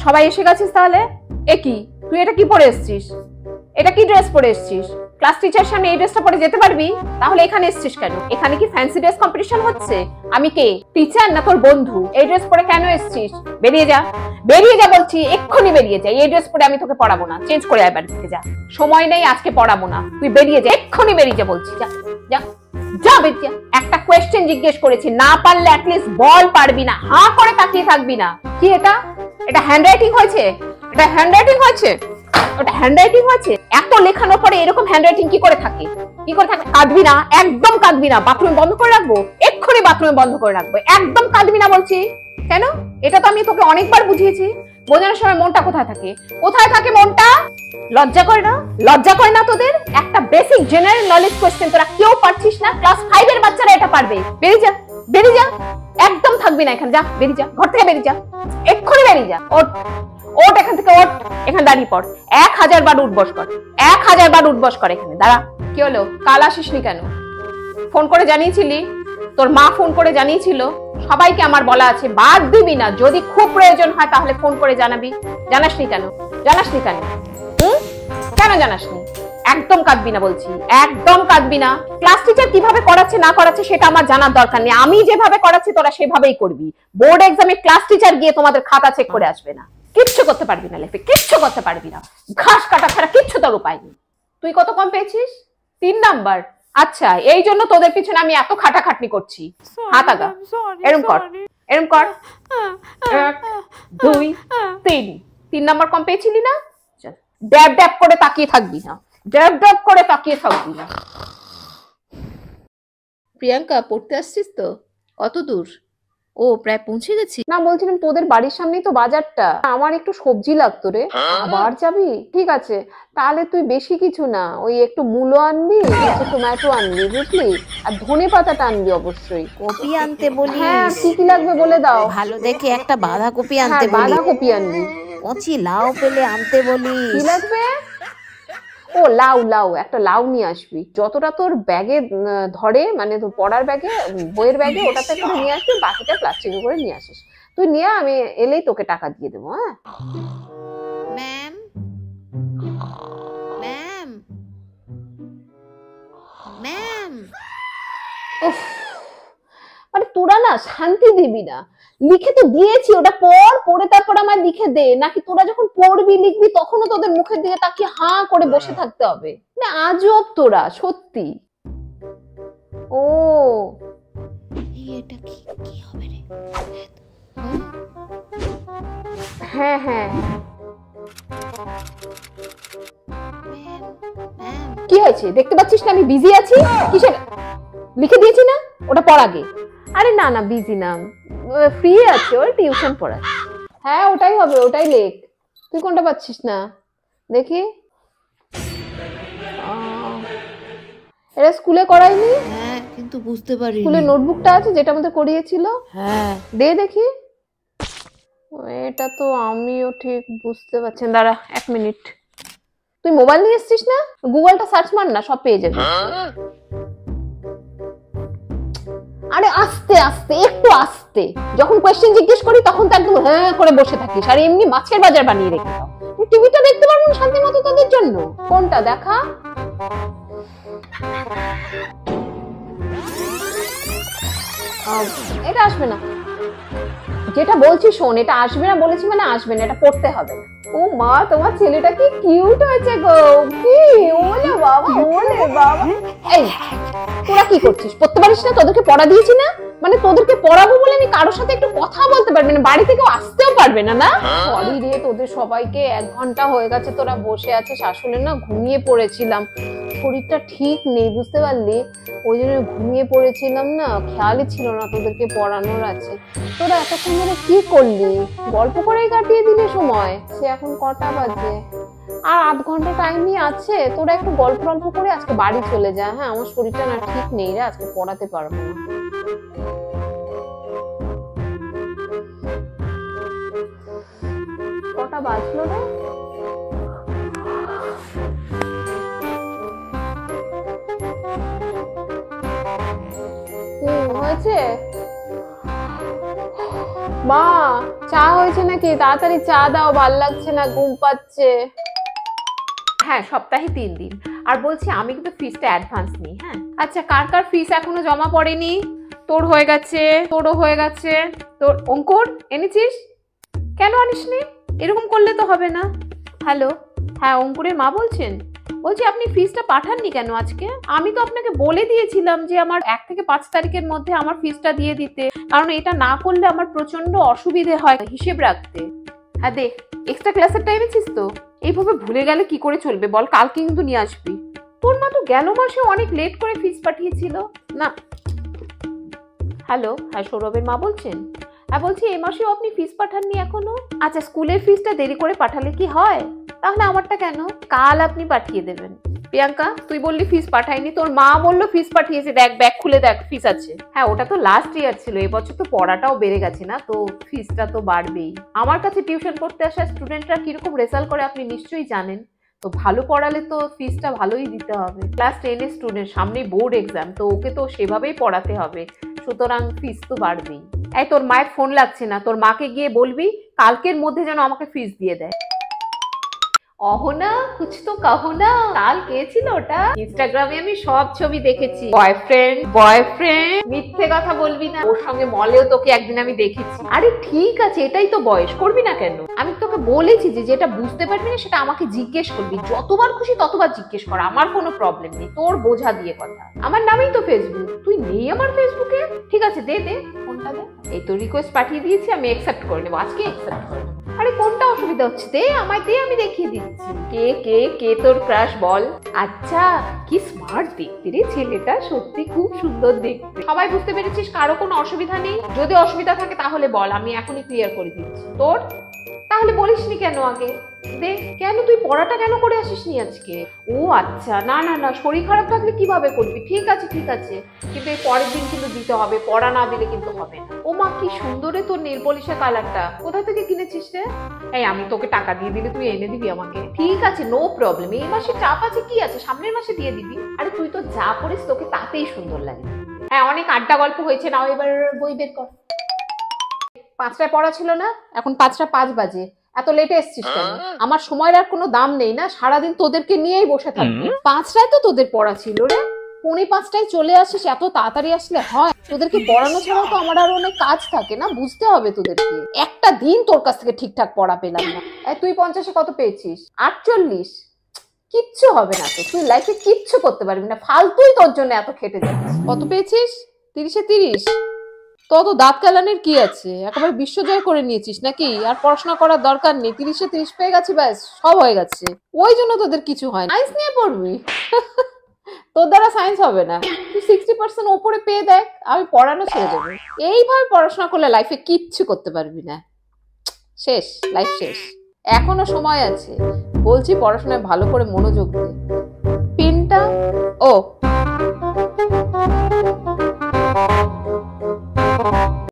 সবাই এসে গেছিস তাহলে? এ কি, তুই এটা কি পরে এসেছিস? এটা কি ড্রেস পরে এসেছিস? ক্লাস টিচার সামনে এই ড্রেসটা পরে যেতে পারবি? তাহলে এখানে এসেছিস কেন? এখানে কি ফ্যান্সি ড্রেস কম্পিটিশন হচ্ছে? আমি কে, টিচার না তোর বন্ধু? এই ড্রেস পরে কেন এসেছিস? বেরিয়ে যা, বেরিয়ে যা বলছি, এক্ষুনি বেরিয়ে যা। এই ড্রেস পরে আমি তোকে পড়াবো না, চেঞ্জ করে আয় বাড়ি থেকে যা। সময় নেই, আজকে পড়াবো না, তুই বেরিয়ে যা, এক্ষুনি বেরিয়ে যা বলছি, যা যা যা বেরিয়ে যা। একটা কোয়েশ্চেন জিজ্ঞেস করেছি, না পারলে অ্যাটলিস্ট বল, পারবি না হাঁ করে তাকিয়ে থাকবি না। কি এটা? এটা হ্যান্ডরাইটিং হয়েছে? এটা হ্যান্ডরাইটিং হয়েছে? ওটা হ্যান্ডরাইটিং হয়েছে? এত লেখানোর পরে এরকম হ্যান্ডরাইটিং কি করে থাকে? কি করে থাকে? কাঁদবি না, একদম কাঁদবি না। বাথরুম বন্ধ করে রাখবো, এক্ষুনি বাথরুম বন্ধ করে রাখবো, একদম কাঁদবি না বলছি। কেন? এটা তো আমি তোকে অনেকবার বুঝিয়েছি। বোঝানোর সময় মনটা কোথায় থাকে? কোথায় থাকে মনটা? লজ্জা করে না? লজ্জা করে না তোদের? একটা বেসিক জেনারেল নলেজ কোশ্চেন তোরা কেউ পারছিস না, ক্লাস 5 এর বাচ্চারা এটা পারবে। বেরিয়ে যা, বেরিয়ে যা, একদম থাকবি না এখানে, যা বেরিয়ে যা, ঘর থেকে বেরিয়ে যা, এক্ষুনি বেরিয়ে যা। ওঠ, ওঠ এখান থেকে, ওঠ, এখানে দাঁড়িয়ে পড়। 1000 বার উঠবস কর, 1000 বার উঠবস কর এখানে। দাঁড়া। কি হলো? কাল আসিসনি কেন? ফোন করে জানিয়েছিলি? তোর মা ফোন করে জানিয়েছিল? সবাইকে আমার বলা আছে, বাদ দিবি না, যদি খুব প্রয়োজন হয় তাহলে ফোন করে জানাবি। জানাসনি কেন? জানাসনি কেন? কেন জানাসনি? একদম কাঁদবি না বলছি, একদম কাঁদবি না। ক্লাস টিচার কিভাবে করাচ্ছে না করাচ্ছে সেটা আমার জানার দরকার নেই। আমি যেভাবে করাচ্ছি তোরা সেভাবেই করবি। বোর্ড এক্সামে ক্লাস টিচার গিয়ে তোমাদের খাতা চেক করে আসবে না। কিচ্ছু করতে পারবি না লাইফে, কিচ্ছু করতে পারবি না। ঘাস কাটা ছাড়া কিচ্ছু তোর উপায় নেই। তুই কত কম পেয়েছিস? 3 নাম্বার। আচ্ছা, এই জন্য তোদের পিছনে আমি এত খাটাখাটনি করছি। হাত আগা, এরম কর, এরম কর। 1 2 3। 3 নাম্বার কম পেয়েছিলি না? ড্যাব ড্যাব করে তাকিয়ে থাকবি না, ড্যাব ড্যাব করে তাকিয়ে থাকবি না। প্রিয়াঙ্কা, পড়তে আসছিস তো? কত দূর? ও, প্রায় পৌঁছে গেছি। না, বলছিলাম তোদের বাড়ির সামনেই তো বাজারটা, আমার একটু সবজি লাগতো রে। আবার যাবি? ঠিক আছে, তাহলে তুই বেশি কিছু না, ওই একটু মূলো আনবি, একটু টমেটো আনবি, বুঝলি? আর ধনে পাতাটা আনবি অবশ্যই। কপি আনতে বলিস? হ্যাঁ, কি কি লাগবে বলে দাও। ভালো দেখে একটা বাঁধাকপি আনতে বলিস। বাঁধাকপি আনবি। কচি লাউ পেলে আনতে বলিস। কি লাগবে? ও, লাউ, লাউ একটা লাউ নিয়ে আসবি। যতটা তোর ব্যাগে ধরে, মানে তোর পড়ার ব্যাগে, বইয়ের ব্যাগে, ওটাতে করে নিয়ে আসবি, বাকিটা প্লাস্টিকে করে নিয়ে আসিস। তুই নিয়ে, আমি এলেই তোকে টাকা দিয়ে দেবো। হ্যাঁ ম্যাম, ম্যাম, ম্যাম। উফ, মানে তোরা না শান্তি দিবি না। লিখে তো দিয়েছি, ওটা পড়, পড়ে তারপর আমার লিখে দে। নাকি তোরা যখন পড়বি লিখবি তখনও তোদের মুখের দিকে তাকিয়ে হাঁ করে বসে থাকতে হবে? না, আজব তোরা সত্যি। ও, এটা কি কি হবে রে? হ্যাঁ হ্যাঁ, কি হয়েছে? দেখতে পাচ্ছিস না আমি বিজি আছি? কিসের? লিখে দিয়েছি না, ওটা পড় আগে। আরে না না, বিজি না, ফ্রি আছে, ওর টিউশন পড়াচ্ছে। হ্যাঁ, ওটাই হবে, ওটাই লেখ। তুই কোনটা পাচ্ছিস না? দেখি। এটা স্কুলে করাইনি? হ্যাঁ, কিন্তু বুঝতে পারিনি। স্কুলে নোটবুকটা আছে যেটা আমাদের করিয়েছিল? হ্যাঁ, দে দেখি। এটা তো আমিও ঠিক বুঝতে পারছি না, দাঁড়া 1 মিনিট। তুই মোবাইল নিয়ে এসেছিস না? গুগলটা সার্চ মার না, সব পেয়ে যাবি। আরে আস্তে আস্তে, একটু আস্তে। যখন কোয়েশ্চেন জিজ্ঞেস করি তখন তো একদম হ্যাঁ করে বসে থাকিস, আর এমনি মাছের বাজার বানিয়ে রেখে দাও। টিভিটা দেখতে পারবো না শান্তি মতো তোদের জন্য? কোনটা দেখা? এটা আসবে না, যেটা বলছি শোন, এটা আসবে না বলেছি মানে আসবে না, এটা পড়তে হবে না। ও মা, তোমার ছেলেটা কি কিউট হয়েছে গো। কি ওলে বাবা, ওলে বাবা। এই, তোরা কি করছিস? পড়তে পারিস না? তোদেরকে পড়া দিয়েছি না? মানে তোদেরকে পড়াবো বলে আমি কারোর সাথে একটু কথা বলতে পারবে না, বাড়ি থেকেও আসতেও পারবে না? না সরি রে, তোদের সবাইকে 1 ঘন্টা হয়ে গেছে তোরা বসে আছিস। আসলে না ঘুমিয়ে পড়েছিলাম, শরীরটা ঠিক নেই, বুঝতে পারলি? ওই জন্য ঘুমিয়ে পড়েছিলাম, না খেয়ালই ছিল না তোদেরকে পড়ানোর আছে। তোরা এতক্ষণ ধরে কি করলি? গল্প করেই কাটিয়ে দিলে সময়। সে এখন কটা বাজে? আর 8 ঘন্টা টাইমই আছে। তোরা একটু গল্প টল্প করে আজকে বাড়ি চলে যা। হ্যাঁ, আমার শরীরটা না ঠিক নেই রে, আজকে পড়াতে পারবো না। কটা বাজলো রে? হয়েছে? মা, চা হয়েছে নাকি? তাড়াতাড়ি চা দাও, ভাল লাগছে না, ঘুম পাচ্ছে। হ্যাঁ, সপ্তাহে 3 দিন। আর বলছি আমি কিন্তু ফিসটা অ্যাডভান্স নিই। হ্যাঁ, আচ্ছা, কার কার ফিস এখনো জমা পড়েনি? তোর হয়ে গেছে, তোরও হয়ে গেছে। তোর অঙ্কুর এনেছিস? কেন আনিসনি? এরকম করলে তো হবে না। হ্যালো, হ্যাঁ অঙ্কুরের মা বলছেন? বলছি আপনি ফিসটা পাঠাননি কেন আজকে? আমি তো আপনাকে বলে দিয়েছিলাম যে আমার 1 থেকে 5 তারিখের মধ্যে আমার ফিসটা দিয়ে দিতে, কারণ এটা না করলে আমার প্রচন্ড অসুবিধে হয় হিসেব রাখতে। হ্যাঁ দে, এক্সট্রা ক্লাসের টাইম এনেছিস তো? এইভাবে ভুলে গেলে কি করে চলবে বল? কালকে কিন্তু নিয়ে আসবি। তোর মা তো গেল মাসে অনেক লেট করে ফিস পাঠিয়েছিল না। হ্যালো, হ্যাঁ সৌরভের মা বলছেন? হ্যাঁ বলছি এই মাসেও আপনি ফিস পাঠাননি এখনো? আচ্ছা, স্কুলের ফিসটা দেরি করে পাঠালে কি হয়? তাহলে আমারটা কেন? কাল আপনি পাঠিয়ে দেবেন। প্রিয়াঙ্কা, তুই বললি ফিস পাঠাইনি, তোর মা বললো ফিস পাঠিয়েছে, দেখ ব্যাগ খুলে দেখ ফিস আছে। হ্যাঁ, ওটা তো লাস্ট ইয়ার ছিল, এবছর তো পড়াটাও বেড়ে গেছে না, তো ফিসটা তো বাড়বেই। আমার কাছে টিউশন পড়তে আসা স্টুডেন্টরা কিরকম রেজাল্ট করে আপনি নিশ্চয়ই জানেন। তো ভালো পড়ালে তো ফিসটা ভালোই দিতে হবে। ক্লাস 10 এর স্টুডেন্ট, সামনে বোর্ড এক্সাম, তো ওকে তো সেভাবেই পড়াতে হবে, সুতরাং ফিস তো বাড়বেই। এই তোর মায়ের ফোন লাগছে না, তোর মাকে গিয়ে বলবি কালকের মধ্যে যেন আমাকে ফিস দিয়ে দেয়। অহনা, কুছ তো কহো না। কাল কে ছিল ওটা? ইনস্টাগ্রামে আমি সব ছবি দেখেছি। বয়ফ্রেন্ড, মিথ্যে কথা বলবি না। ওর সঙ্গে মলেও তোকে একদিন আমি দেখেছি। আরে ঠিক আছে, এটাই তো বয়স, করবি না কেন? আমি তোকে বলেছি যে যেটা বুঝতে পারবি না সেটা আমাকে জিজ্ঞেস করবি, যতবার খুশি ততবার জিজ্ঞেস কর, আমার কোনো প্রবলেম নেই। তোর বোঝা দিয়ে কথা। আমার নামেই তো ফেসবুক, তুই নেই আমার ফেসবুকে? ঠিক আছে, দে দে ফোনটা দে। এই তো রিকোয়েস্ট পাঠিয়ে দিয়েছি, আমি অ্যাকসেপ্ট করে নেবো, আজকে অ্যাকসেপ্ট করে নেবো। আরে কোনটা অসুবিধা হচ্ছে? দে আমায়, দে, আমি দেখিয়ে দিচ্ছি। কে কে কে তোর ক্রাশ বল। আচ্ছা, কি স্মার্ট দেখতে রে ছেলেটা, সত্যি খুব সুন্দর দেখতে। সবাই বুঝতে পেরেছিস? কারো কোনো অসুবিধা নেই? যদি অসুবিধা থাকে তাহলে বল, আমি এখনই ক্লিয়ার করে দিচ্ছি। তোর তাহলে বলিসনি কেন আগে? দে, কেন তুই পড়াটা কেন করে আসিসনি আজকে? ও আচ্ছা, না না না, শরীর খারাপ থাকলে কিভাবে করবি? ঠিক আছে ঠিক আছে, কিন্তু এই পরের দিন কিন্তু দিতে হবে, পড়া না দিলে কিন্তু হবে না। ও মা, কি সুন্দর রে তোর নেলপলিশের কালারটা, কোথা থেকে কিনেছিস রে? এই আমি তোকে টাকা দিয়ে দিলে তুই এনে দিবি আমাকে? ঠিক আছে, নো প্রবলেম, এই মাসে চাপ আছে, কি আছে, সামনের মাসে দিয়ে দিবি। আরে তুই তো যা পড়িস তোকে তাতেই সুন্দর লাগে। হ্যাঁ, অনেক আড্ডা গল্প হয়েছে, নাও এবার বই বের কর। 5টায় পড়া ছিল না, এখন 5:05 বাজে, এত লেটে এসছিস কেন? আমার সময়ের আর কোনো দাম নেই না, সারাদিন তোদেরকে নিয়েই বসে থাকবো। 5টায় তো তোদের পড়া ছিল রে, 4:45টায় চলে আসিস, এত তাড়াতাড়ি আসলে হয়? তোদেরকে পড়ানো ছাড়াও তো আমার আর অনেক কাজ থাকে না, বুঝতে হবে তোদেরকে। একটা দিন তোর কাছ থেকে ঠিকঠাক পড়া পেলাম না। তুই 50-এ কত পেয়েছিস? 48? কিচ্ছু হবে না তো, তুই লাইফে কিচ্ছু করতে পারবি না, ফালতুই তোর জন্য এত খেটে যাচ্ছিস। কত পেয়েছিস? 30-এ 30? তো দাঁত কেলানির কি আছে, একেবারে বিশ্বজয় করে নিয়েছিস নাকি? আর পড়াশোনা করার দরকার নেই, 30-এ 30 পেয়ে গেছি, ব্যাস সব হয়ে গেছে। ওই জন্য তোদের কিছু হয় না। সায়েন্স নিয়ে পড়বি? তোর দ্বারা সায়েন্স হবে না, তুই 60% ওপরে পেয়ে দেখ, আমি পড়ানো ছেড়ে দেবো। এইভাবে পড়াশোনা করলে লাইফে কিচ্ছু করতে পারবি না, শেষ, লাইফ শেষ। এখনো সময় আছে, বলছি পড়াশোনায় ভালো করে মনোযোগ দে। পিনটা, ও